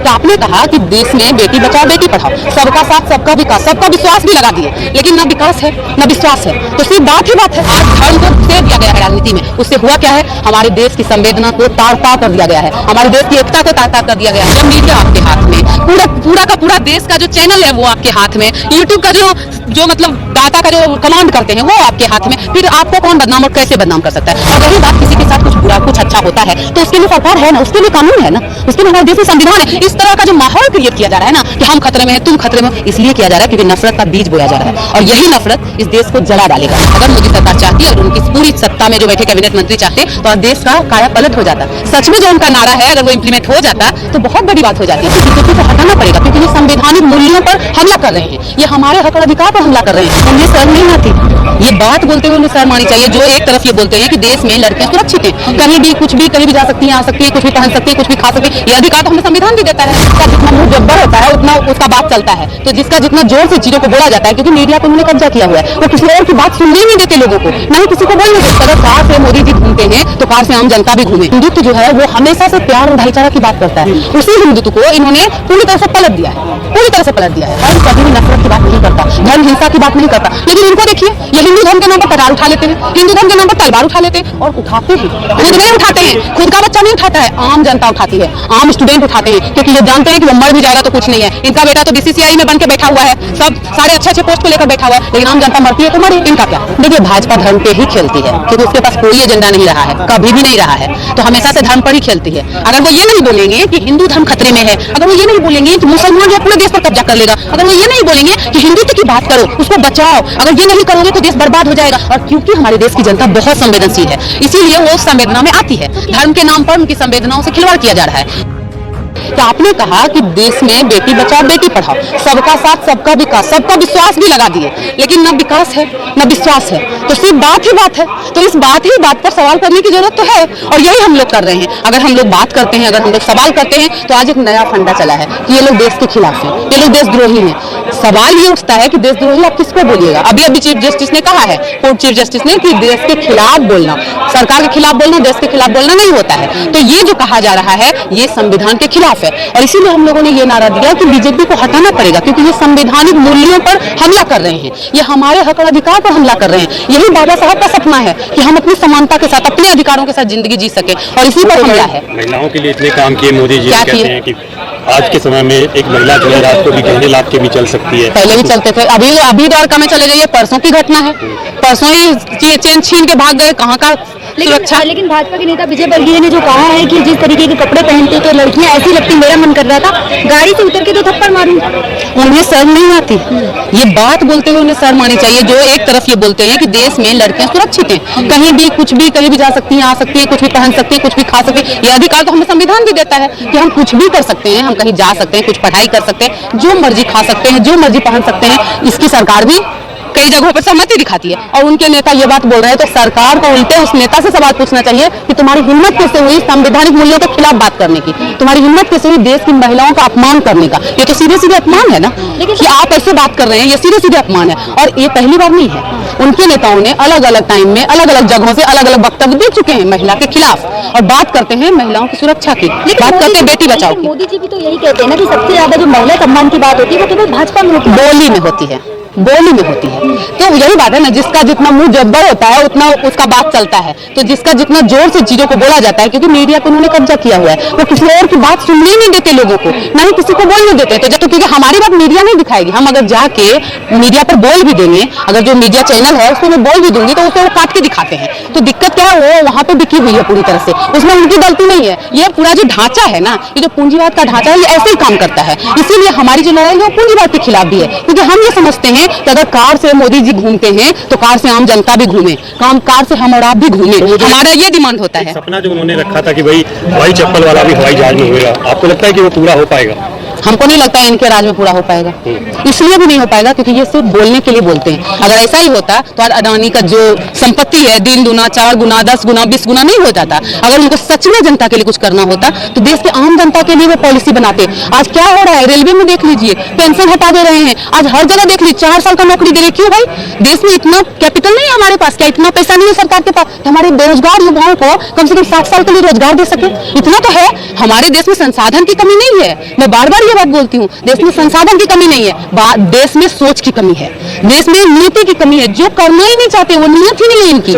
तो आपने कहा कि देश में बेटी बचाओ बेटी पढ़ाओ, सबका साथ सबका विकास, सबका विश्वास भी लगा दिए, लेकिन न विकास है न विश्वास है। तो सिर्फ बात ही बात है। आज धर्म को फेंक दिया गया है राजनीति में, उससे हुआ क्या है, हमारे देश की संवेदना को तार-तार कर दिया गया है, हमारे देश की एकता को तार-तार कर दिया गया है। जब मीडिया आपके हाथ में, पूरा का पूरा देश का जो चैनल है वो आपके हाथ में, यूट्यूब का जो मतलब डाटा का जो कमांड करते हैं वो आपके हाथ में, फिर आपको कौन बदनाम और कैसे बदनाम कर सकता है। और वही बात किसी के साथ कुछ बुरा कुछ अच्छा होता है तो उसके लिए सरकार है ना, उसके लिए कानून है ना, उसके लिए हमारे देश में संविधान है। इस तरह का जो माहौल क्रिएट किया जा रहा है ना कि हम खतरे में हैं, तुम खतरे में, इसलिए किया जा रहा है क्योंकि नफरत का बीज बोया जा रहा है और यही नफरत इस देश को जला डालेगा। अगर मोदी सरकार चाहती है और उनकी पूरी सत्ता में जो बैठे कैबिनेट मंत्री चाहते तो देश का काया पलट हो जाता। सच में जो उनका नारा है अगर वो इम्प्लीमेंट हो जाता तो बहुत बड़ी बात हो जाती है। बीजेपी को हटाना पड़ेगा क्योंकि ये संवैधानिक मूल्यों पर हमला कर रहे हैं, ये हमारे हक और अधिकार पर हमला कर रहे हैं। उन्हें शर्म नहीं आती ये बात बोलते हुए, उन्हें शर्म आनी चाहिए। जो एक तरफ ये बोलते हैं कि देश में लड़कियां सुरक्षित हैं, कहीं भी कुछ भी कहीं भी जा सकती हैं, आ सकती है, कुछ भी पहन सकती है, कुछ भी खा सकती है, ये अधिकार तो हमें संविधान भी देता है। जिसका जितना मुंह जब्बर होता है उतना उसका बात चलता है, तो जिसका जितना जोर से चीजों को बोला जाता है, क्योंकि मीडिया को उन्होंने कब्जा किया हुआ है, वो किसी और की बात सुनने नहीं देते लोगों को, ना ही किसी को बोलने देते। अगर कार से मोदी जी घूमते हैं तो कार से आम जनता भी घूमे। हिंदुत्व जो है वो हमेशा से प्यार और भाईचारा की बात करता है, उसी हिंदुत्व को इन्होंने पूरी तरह से पलट दिया है, पूरी तरह से पलट दिया है। और कभी भी नफरत की बात नहीं करता, धर्म हिंसा की बात नहीं करता, लेकिन इनको देखिए ये हिंदू धर्म के नाम पर कटार उठा लेते हैं, हिंदू धर्म के नाम पर तलवार उठा लेते हैं और उठाते हैं, खुद नहीं उठाते हैं, खुद का बच्चा नहीं उठाता है, आम जनता उठाती है, आम स्टूडेंट उठाते हैं, क्योंकि ये जानते हैं कि वो मर भी जाएगा तो कुछ नहीं है। इनका बेटा तो बीसीसीआई में बन के बैठा हुआ है, सब सारे अच्छे पोस्ट को लेकर बैठा हुआ है, लेकिन आम जनता मरती है तो मरे, इनका क्या। देखिए भाजपा धर्म पे ही खेलती है क्योंकि उसके पास कोई एजेंडा नहीं रहा है, कभी भी नहीं रहा है, तो हमेशा से धर्म पर ही खेलती है। अगर वो ये नहीं बोलेंगे कि हिंदू धर्म खतरे में है, अगर वो ये नहीं बोलेंगे कि मुसलमान जो पूरे देश पर कब्जा कर लेगा, अगर वो ये नहीं बोलेंगे कि हिंदुत्व की बात करो, उसको बचाओ, अगर ये नहीं करोगे तो देश बर्बाद हो जाएगा। और क्योंकि हमारे देश की जनता बहुत संवेदनशील है, इसीलिए वो संवेदना में आती है, धर्म के नाम पर उनकी संवेदनाओं से खिलवाड़ किया जा रहा है। तो आपने कहा कि देश में बेटी बचाओ बेटी पढ़ाओ, सबका साथ सबका विकास, सबका विश्वास भी लगा दिए, लेकिन न विकास है न विश्वास है। तो सिर्फ बात ही बात है, तो इस बात ही बात पर सवाल करने की जरूरत तो है और यही हम लोग कर रहे हैं। अगर हम लोग बात करते हैं, अगर हम लोग सवाल करते हैं तो आज एक नया फंडा चला है कि ये लोग देश के खिलाफ हैं, ये लोग देशद्रोही हैं। सवाल ये उठता है कि देशद्रोही आप किसको बोलिएगा। अभी चीफ जस्टिस ने कहा है, कोर्ट चीफ जस्टिस ने, कि देश के खिलाफ बोलना, सरकार के खिलाफ बोलना, देश के खिलाफ बोलना नहीं होता है। तो ये जो कहा जा रहा है ये संविधान के खिलाफ है और इसीलिए हम लोगों ने ये नारा दिया कि बीजेपी को हटाना पड़ेगा क्योंकि ये संवैधानिक मूल्यों पर हमला कर रहे हैं, ये हमारे हक और अधिकार पर हमला कर रहे हैं। यही बाबा साहब का सपना है कि हम अपनी समानता के साथ, अपने अधिकारों के साथ जिंदगी जी सके और इसी पर हमला है। महिलाओं के लिए इतने काम किए मोदी जी, कहते हैं कि आज के समय में एक महिला जो है रात को भी गहने लाद के भी चल सकती है। पहले भी चलते थे, अभी द्वारका में चले जाइए, परसों की घटना है, परसों ही चेन छीन के भाग गए, कहाँ का सुरक्षा। लेकिन भाजपा के नेता विजय बघेल ने जो कहा है कि जिस तरीके के कपड़े पहनते तो लड़कियां ऐसी लगती, मेरा मन कर रहा था गाड़ी से उतर के तो थप्पड़ मारूं। उन्हें शर्म नहीं आती, ये बात बोलते हुए उन्हें शर्म आनी चाहिए। जो एक तरफ ये बोलते हैं कि देश में लड़कियां सुरक्षित हैं, कहीं भी कुछ भी कहीं भी जा सकती हैं, आ सकती हैं, कुछ भी पहन सकती हैं, कुछ भी खा सकती हैं, ये अधिकार तो हमें संविधान भी देता है कि हम कुछ भी कर सकते हैं, हम कहीं जा सकते हैं, कुछ पढ़ाई कर सकते हैं, जो मर्जी खा सकते हैं, जो मर्जी पहन सकते हैं। इसकी सरकार भी कई जगहों पर सहमति दिखाती है और उनके नेता ये बात बोल रहे हैं तो सरकार को उल्टे उस नेता से सवाल पूछना चाहिए कि तुम्हारी हिम्मत कैसे हुई संवैधानिक मूल्यों के खिलाफ बात करने की, तुम्हारी हिम्मत कैसे हुई देश की महिलाओं का अपमान करने का। ये तो सीधे सीधे अपमान है ना कि आप ऐसे बात कर रहे हैं, ये सीधे सीधे अपमान है और ये पहली बार नहीं है। उनके नेताओं ने अलग अलग टाइम में अलग अलग जगहों से अलग अलग वक्तव्य दे चुके हैं महिला के खिलाफ और बात करते हैं महिलाओं की सुरक्षा की, बात करते हैं बेटी बचाओ की। मोदी जी भी तो यही कहते हैं ना कि सबसे ज्यादा जो महिला सम्मान की बात होती है वो केवल भाजपा में होती है, बोली में होती है, बोली में होती है। तो यही बात है ना, जिसका जितना मुंह जब्बर होता है उतना उसका बात चलता है, तो जिसका जितना जोर से चीजों को बोला जाता है, क्योंकि मीडिया को उन्होंने कब्जा किया हुआ है, वो किसी और की बात सुनने नहीं देते लोगों को, ना ही किसी को बोलने देते। तो क्योंकि हमारी बात मीडिया नहीं दिखाएगी, हम अगर जाके मीडिया पर बोल भी देंगे, अगर जो मीडिया चैनल है उसको मैं बोल भी दूंगी तो उसे वो काट के दिखाते हैं। तो दिक्कत क्या है, वो वहां पे बिकी हुई है पूरी तरह से, उसमें उनकी गलती नहीं है। ये पूरा जो ढांचा है ना, ये जो पूंजीवाद का ढांचा है, ये ऐसे ही काम करता है। इसीलिए हमारी जो लड़ाई है वो पूंजीवाद के खिलाफ भी है, क्योंकि हम ये समझते हैं कि अगर कार से मोदी जी घूमते हैं तो कार से आम जनता भी घूमे, कार से हम और आप भी घूमे, हमारा ये डिमांड होता है। सपना जो उन्होंने रखा था कि भाई हवाई चप्पल वाला भी हवाई जहाज में होगा, आपको लगता है कि वो पूरा हो पाएगा? हमको नहीं लगता है इनके राज में पूरा हो पाएगा। इसलिए भी नहीं हो पाएगा क्योंकि ये सिर्फ बोलने के लिए बोलते हैं। अगर ऐसा ही होता तो आज अडानी का जो संपत्ति है 3 गुना 4 गुना 10 गुना 20 गुना नहीं हो जाता। अगर उनको सच में जनता के लिए कुछ करना होता तो देश के आम जनता के लिए वो पॉलिसी बनाते। आज क्या हो रहा है, रेलवे में देख लीजिए, पेंशन हटा दे रहे हैं। आज हर जगह देख लीजिए 4 साल का नौकरी दे रहे। क्यों भाई? देश में इतना कैपिटल नहीं है हमारे पास, क्या इतना पैसा नहीं है सरकार के पास कि हमारे बेरोजगार युवाओं को कम से कम 60 साल के लिए रोजगार दे सके? इतना तो है। हमारे देश में संसाधन की कमी नहीं है, मैं बार बार ये बात बोलती हूँ। देश में संसाधन की कमी नहीं है, देश में सोच की कमी है, देश में नीति की कमी है। जो करना ही नहीं चाहते वो नीयत ही नहीं है इनकी।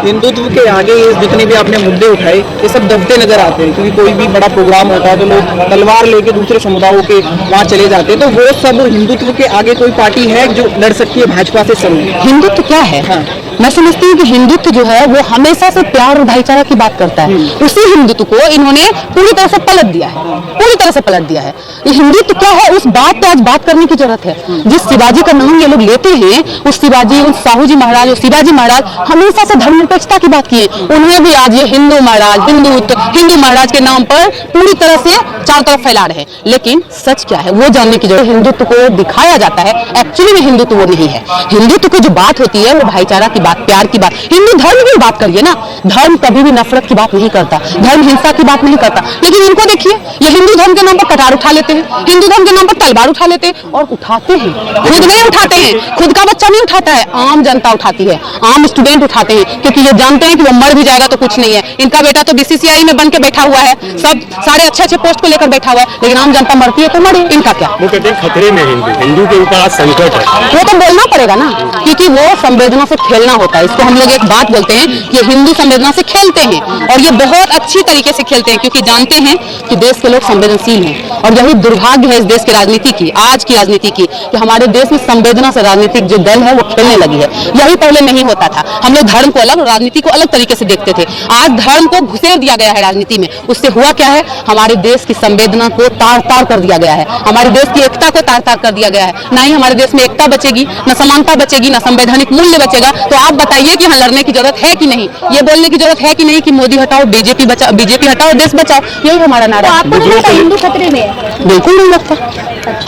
हिंदुत्व के आगे जितने भी आपने मुद्दे उठाए ये सब दबते नजर आते हैं, क्योंकि कोई भी बड़ा प्रोग्राम होता है तो लोग तलवार लेके दूसरे समुदायों के वहाँ चले जाते हैं। तो वो सब हिंदुत्व के आगे कोई पार्टी है जो लड़ सकती है भाजपा से? समझ हिंदुत्व क्या है? हाँ। मैं समझती हूँ कि हिंदुत्व जो है वो हमेशा से प्यार और भाईचारा की बात करता है। उसी हिंदुत्व को इन्होंने पूरी तरह से पलट दिया है, पूरी तरह से पलट दिया है। ये हिंदुत्व क्या है उस बात पे आज बात करने की जरूरत है। जिस शिवाजी का नाम ये लोग लेते हैं, उस शिवाजी, उस साहू जी महाराज, उस शिवाजी महाराज हमेशा से धर्मनिरपेक्षता की बात किए। उन्हें भी आज ये हिंदू महाराज, हिंदू महाराज के नाम पर पूरी तरह से चारों तरफ फैला रहे हैं। लेकिन सच क्या है वो जानने की जरूरत है। हिंदुत्व को दिखाया जाता है, एक्चुअली में हिंदुत्व वो नहीं है। हिंदुत्व की जो बात होती है वो भाईचारा की बात, प्यार की बात। हिंदू धर्म की बात करिए ना, धर्म कभी भी नफरत की बात नहीं करता, धर्म हिंसा की बात नहीं करता। लेकिन इनको देखिए, ये हिंदू धर्म के नाम पर कटार उठा लेते हैं, हिंदू धर्म के नाम पर तलवार उठा लेते हैं। और उठाते हैं, खुद नहीं उठाते हैं, खुद का बच्चा नहीं उठाता है, आम जनता उठाती है, आम स्टूडेंट उठाते हैं, क्योंकि ये जानते हैं कि वो मर भी जाएगा तो कुछ नहीं है। इनका बेटा तो बीसीसीआई में बन के बैठा हुआ है, सब सारे अच्छे पोस्ट को लेकर बैठा हुआ है, लेकिन आम जनता मरती है तो मरे, इनका क्या? वो कहते हैं खतरे में हिंदू के ऊपर आज संकट है। वो तो बोलना पड़ेगा ना, क्योंकि वो संवेदना से खेलना होता है। इसको हम लोग एक बात बोलते हैं कि हिंदू संवेदना से खेलते हैं, और ये बहुत अच्छी तरीके से खेलते हैं, क्योंकि जानते हैं कि देश के लोग संवेदनशील हैं। और यही दुर्भाग्य है इस देश की राजनीति की, आज की राजनीति की, कि हमारे देश में संवेदना से राजनीतिक जो दल है वो खेलने लगी है। यही पहले नहीं होता था। हम लोग धर्म को अलग और राजनीति को अलग तरीके से देखते थे। आज धर्म को घुसेड़ दिया गया है राजनीति में। उससे हुआ क्या है, हमारे देश की संवेदना को तार तार कर दिया गया है, हमारे देश की एकता को तार तार कर दिया गया है। ना ही हमारे देश में एकता बचेगी, न समानता बचेगी, न संवैधानिक मूल्य बचेगा। तो आप बताइए कि हाँ लड़ने की जरूरत है कि नहीं, ये बोलने की जरूरत है कि नहीं कि मोदी हटाओ, बीजेपी बचाओ, बीजेपी हटाओ, देश बचाओ, यही हमारा नारा है। आपको नहीं लगता हिंदू खतरे में है? बिल्कुल नहीं लगता,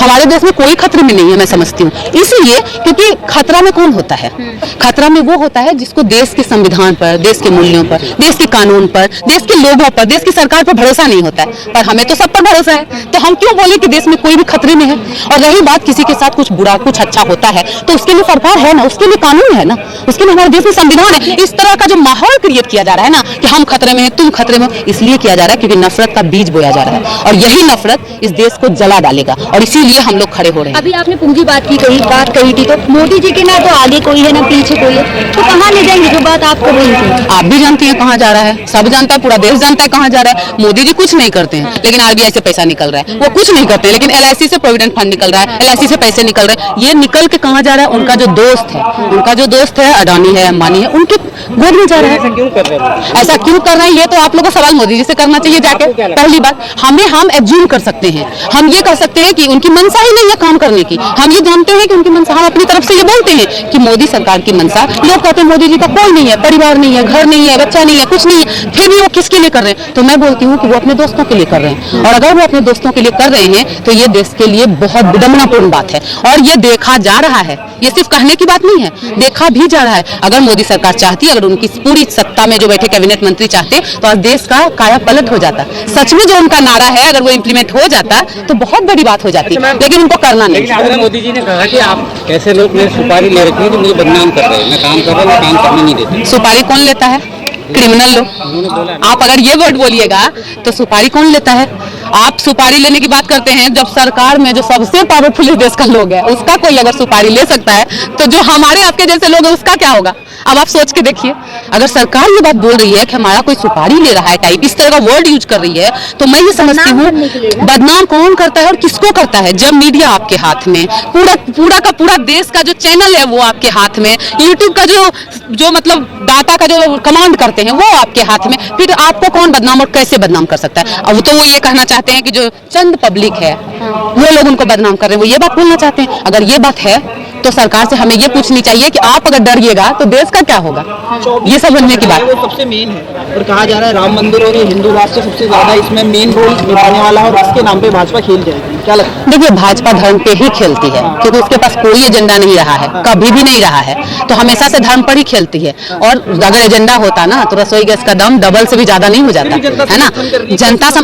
हमारे देश में कोई खतरे में नहीं है, मैं समझती हूँ। इसीलिए क्योंकि खतरा में कौन होता है? खतरा में वो होता है जिसको देश के संविधान पर, देश के मूल्यों पर, देश के कानून पर, देश के लोगों पर, देश की सरकार पर भरोसा नहीं होता है। पर हमें तो सब पर भरोसा है, तो हम क्यों बोले कि देश में कोई भी खतरे में है? और रही बात किसी के साथ कुछ बुरा कुछ अच्छा होता है तो उसके लिए सरकार है ना, उसके लिए कानून है ना, उसके लिए हमारे देश में संविधान है। इस तरह का जो माहौल क्रिएट किया जा रहा है ना कि हम खतरे में हैं, तुम खतरे में, इसलिए किया जा रहा है क्योंकि नफरत का बीज बोया जा रहा है, और यही नफरत इस देश को जला डालेगा, और इसीलिए हम लोग खड़े हो रहे हैं। अभी आपने पूंजी बात कही थी, तो मोदी जी के ना तो आगे कोई है ना पीछे कोई है, तो कहाँ ले जाएंगे जो बात आप कर रही थी? आप भी जानती हैं कहाँ जा रहा है, सब जानता है, पूरा देश जानता है कहाँ जा रहा है। मोदी जी कुछ नहीं करते हैं लेकिन आरबीआई से पैसा निकल रहा है, वो कुछ नहीं करते लेकिन एलआईसी से प्रोविडेंट फंड निकल रहा है, एलआईसी से पैसे निकल रहे हैं। ये निकल के कहाँ जा रहा है? उनका जो दोस्त है अडानी है, अंबानी है, उनके गोद में जा रहा है। ऐसा क्यों कर रहे हैं? ऐसा क्यों कर रहे हैं ये तो आप लोगों को सवाल मोदी जी से करना चाहिए जाके। पहली बात, हम एज्यूम कर सकते हैं, हम ये कर सकते हैं कि उनकी मंशा ही नहीं है काम करने की। हम ये जानते हैं कि उनकी मंशा, हम अपनी तरफ से ये बोलते हैं कि मोदी सरकार की मंशा, लोग कहते हैं मोदी जी का कोई नहीं है, परिवार नहीं है, घर नहीं है, बच्चा नहीं है, कुछ नहीं है, फिर भी वो किसके लिए कर रहे हैं? तो मैं बोलती हूँ कि वो अपने दोस्तों के लिए कर रहे हैं, और अगर वो अपने दोस्तों के लिए कर रहे हैं तो ये देश के लिए बहुत विडंबनापूर्ण बात है, और ये देखा जा रहा है। ये सिर्फ कहने की बात नहीं है, देखा भी जा रहा है। अगर मोदी सरकार चाहती, अगर उनकी पूरी सत्ता में जो बैठे कैबिनेट मंत्री चाहते, तो आज देश का काया पलट हो जाता। सच में जो उनका नारा है अगर वो इम्प्लीमेंट हो जाता तो बहुत बड़ी बात हो जाती, लेकिन उनको करना नहीं। मोदी जी ने कहा कि आप कैसे लोग मेरी सुपारी ले रखी है जो मुझे बदनाम कर रहे हैं, मैं काम कर रहा हूँ, मैं काम करने नहीं देते। सुपारी कौन लेता है? क्रिमिनल लोग। आप अगर ये वर्ड बोलिएगा तो सुपारी कौन लेता है? आप सुपारी लेने की बात करते हैं, जब सरकार में जो सबसे पावरफुल देश का लोग है उसका कोई अगर सुपारी ले सकता है तो जो हमारे आपके जैसे लोग हैं उसका क्या होगा? अब आप सोच के देखिए, अगर सरकार ये बात बोल रही है कि हमारा कोई सुपारी ले रहा है टाइप, इस तरह का वर्ड यूज कर रही है, तो मैं ये समझती हूँ बदनाम कौन करता है और किसको करता है? जब मीडिया आपके हाथ में, पूरा देश का जो चैनल है वो आपके हाथ में, यूट्यूब का जो मतलब डाटा का जो कमांड करते हैं वो आपके हाथ में, फिर आपको कौन बदनाम और कैसे बदनाम कर सकता है? अब तो वो ये कहना चाहते हैं कि जो चंद पब्लिक है वो लोग उनको बदनाम कर रहे हैं, वो ये बात बोलना चाहते हैं। अगर ये बात है तो सरकार से हमें ये पूछनी चाहिए कि आप अगर डरिएगा तो देश का क्या होगा? ये समझने की बात। वो सबसे मेन है, और कहा जा रहा है राम मंदिर और ये हिंदू राष्ट्र सबसे ज्यादा इसमें मेन रोल निभाने वाला है, और इसके नाम पे भाजपा खेल जाएगी। क्या लगता है? देखिए, भाजपा धर्म पे ही खेलती है, क्योंकि उसके पास कोई एजेंडा नहीं रहा है, कभी भी नहीं रहा है, तो हमेशा से धर्म पर ही खेलती है। और अगर एजेंडा होता ना तो रसोई गैस का दाम डबल से भी ज्यादा नहीं हो जाता, है ना।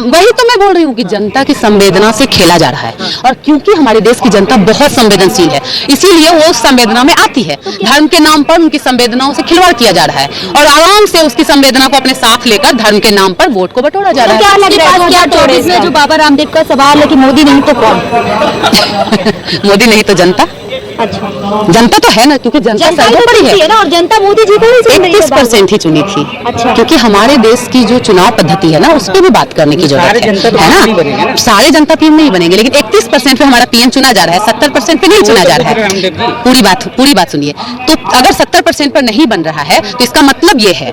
वही तो मैं बोल रही हूँ कि जनता की संवेदना से खेला जा रहा है, और क्योंकि हमारे देश की जनता बहुत संवेदनशील है, इसीलिए वो उस संवेदना में आती है। धर्म के नाम पर उनकी संवेदनाओं से खिलवाड़ किया जा रहा है, और आराम से उसकी संवेदना को अपने साथ लेकर धर्म के नाम पर वोट को बटोरा जा रहा है। क्या लग रहा है 2024 में जो बाबा रामदेव का सवाल है कि मोदी नहीं तो कौन? मोदी नहीं तो जनता। अच्छा, जनता तो है ना, क्योंकि जनता सर्वोपरि है ना, और जनता मोदी जी को ही चुन रही है। 31% ही चुनी थी। अच्छा। क्योंकि हमारे देश की जो चुनाव पद्धति है ना, उस पर भी बात करने की जरूरत है ना। सारे जनता पीएम नहीं बनेंगे, लेकिन 31% पे हमारा पीएम चुना जा रहा है, 70% पे नहीं चुना जा रहा है। पूरी बात सुनिए। तो अगर 70% पर नहीं बन रहा है तो इसका मतलब ये है,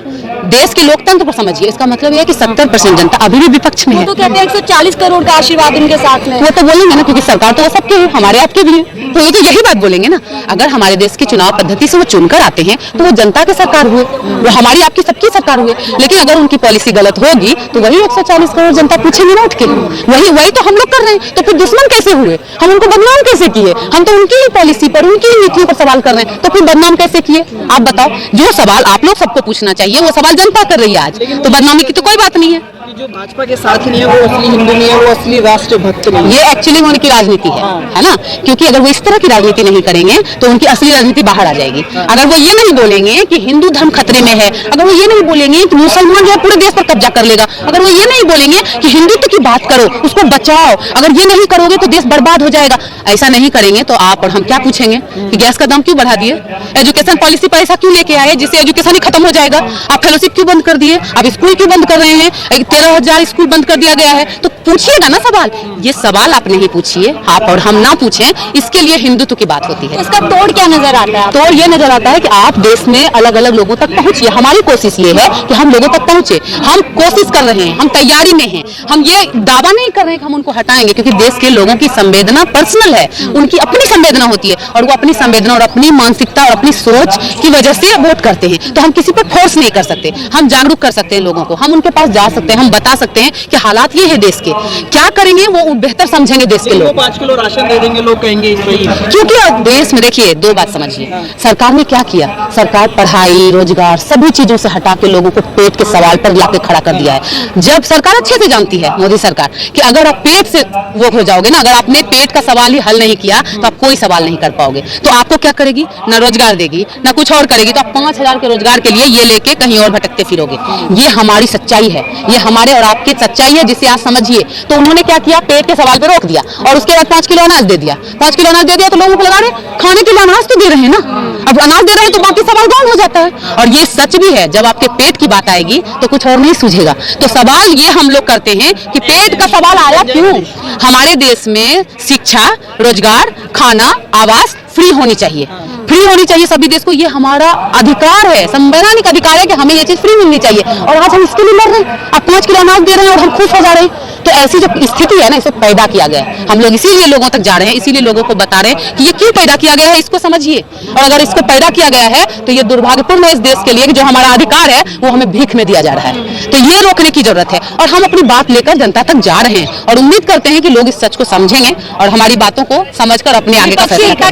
देश के लोकतंत्र को समझिए, इसका मतलब ये है कि 70% जनता अभी भी विपक्ष में है। तो कहते हैं 140 करोड़ का आशीर्वाद उनके साथ में। वो तो बोलेंगे ना, क्योंकि सरकार तो वो सबके है, हमारे आपके भी है, तो ये तो यही बात बोलेंगे ना। अगर हमारे देश की चुनाव पद्धति से वो चुनकर आते हैं तो वो जनता की सरकार हुए, वो हमारी आपकी सबकी सरकार हुए। लेकिन अगर उनकी पॉलिसी गलत होगी तो वही 140 करोड़ जनता पूछेंगे ना उठ के, वही तो हम लोग कर रहे हैं। तो फिर दुश्मन कैसे हुए, हम उनको बदनाम कैसे किए? हम तो उनकी ही पॉलिसी पर, उनकी ही नीतियों पर सवाल कर रहे हैं, तो फिर बदनाम कैसे किए? आप बताओ। जो सवाल आप लोग सबको पूछना चाहिए वो सवाल जनता कर रही है आज, तो बदनामी की तो कोई बात नहीं है। जो भाजपा के साथ नहीं है वो असली हिंदू नहीं है, वो असली राष्ट्रभक्त नहीं है। ये एक्चुअली उनकी राजनीति है ना। क्योंकि अगर वो इस तरह की राजनीति नहीं करेंगे तो उनकी असली राजनीति बाहर आ जाएगी। अगर वो ये नहीं बोलेंगे कि हिंदू धर्म खतरे में है, अगर वो ये नहीं बोलेंगे कि मुसलमान जो है पूरे देश पर कब्जा कर लेगा, अगर वो ये नहीं बोलेंगे कि हिंदुत्व की बात करो, उसको बचाओ, अगर ये नहीं करोगे तो देश बर्बाद हो जाएगा, ऐसा नहीं करेंगे तो आप और हम क्या पूछेंगे कि गैस का दाम क्यों बढ़ा दिए, एजुकेशन पॉलिसी पर ऐसा क्यों लेके आए जिससे एजुकेशन ही खत्म हो जाएगा, आप फेलोशिप क्यों बंद कर दिए, आप स्कूल क्यों बंद कर रहे हैं, 13,000 स्कूल बंद कर दिया गया है। तो पूछिएगा ना सवाल, ये सवाल आप नहीं पूछिए, आप और हम ना पूछें, इसके लिए हिंदुत्व की बात होती है। इसका तोड़ क्या नजर आता है? तोड़ ये नजर आता है कि आप देश में अलग अलग लोगों तक पहुंचिए। हमारी कोशिश ये है कि हम लोगों तक पहुंचे, हम कोशिश कर रहे हैं, हम तैयारी में हैं, हम ये दावा नहीं कर रहे हैं कि हम उनको हटाएंगे, क्योंकि देश के लोगों की संवेदना पर्सनल है, उनकी अपनी संवेदना होती है, और वो अपनी संवेदना और अपनी मानसिकता और अपनी सोच की वजह से वोट करते हैं। तो हम किसी पर फोर्स नहीं कर सकते, हम जागरूक कर सकते हैं लोगों को, हम उनके पास जा सकते हैं, हम बता सकते हैं कि हालात ये है देश के, क्या करेंगे वो बेहतर समझेंगे देश के लोग। 5 किलो राशन दे देंगे लोग कहेंगे सही। क्योंकि देश में देखिए, दो बात समझिए, सरकार ने क्या किया, सरकार पढ़ाई रोजगार सभी चीजों से हटा के लोगों को पेट के सवाल पर लाके खड़ा कर दिया है। जब सरकार अच्छे से जानती है, मोदी सरकार, कि अगर आप पेट से वो हो जाओगे ना, अगर आपने पेट का सवाल ही हल नहीं किया तो आप कोई सवाल नहीं कर पाओगे, तो आपको क्या करेगी, ना रोजगार देगी ना कुछ और करेगी, तो आप 5,000 के रोजगार के लिए ये लेके कहीं और भटकते फिरोगे। ये हमारी सच्चाई है, ये हमारे और आपकी सच्चाई है, जिसे आप समझिए। तो उन्होंने क्या किया, पेट के सवाल पे रोक दिया, और उसके बाद 5 किलो अनाज दे दिया। 5 किलो अनाज दे दिया तो लोगों को लगा रहे खाने के लिए अनाज तो दे रहे हैं ना, अब अनाज दे रहे हैं तो बाकी सवाल गौण हो जाता है। और ये सच भी है, जब आपके पेट की बात आएगी तो कुछ और नहीं सूझेगा। तो सवाल ये हम लोग करते हैं कि पेट का सवाल आया क्यों। हमारे देश में शिक्षा, रोजगार, खाना, आवास फ्री होनी चाहिए, फ्री होनी चाहिए सभी देश को, ये हमारा अधिकार है, संवैधानिक अधिकार है कि हमें ये चीज फ्री मिलनी चाहिए। और आज हम इसके लिए लड़ रहे हैं, अब 5 किलो अनाज दे रहे हैं और हम खुश हो जा रहे हैं। तो ऐसी जो स्थिति है ना, इसे पैदा किया गया है, हम लोग इसीलिए लोगों तक जा रहे हैं, इसीलिए लोगों को बता रहे हैं कि ये क्यों पैदा किया गया है, इसको समझिए। और अगर इसको पैदा किया गया है तो ये दुर्भाग्यपूर्ण है इस देश के लिए कि जो हमारा अधिकार है वो हमें भीख में दिया जा रहा है। तो ये रोकने की जरूरत है, और हम अपनी बात लेकर जनता तक जा रहे हैं, और उम्मीद करते हैं कि लोग इस सच को समझेंगे और हमारी बातों को समझकर अपने आगे का फैसला करेंगे।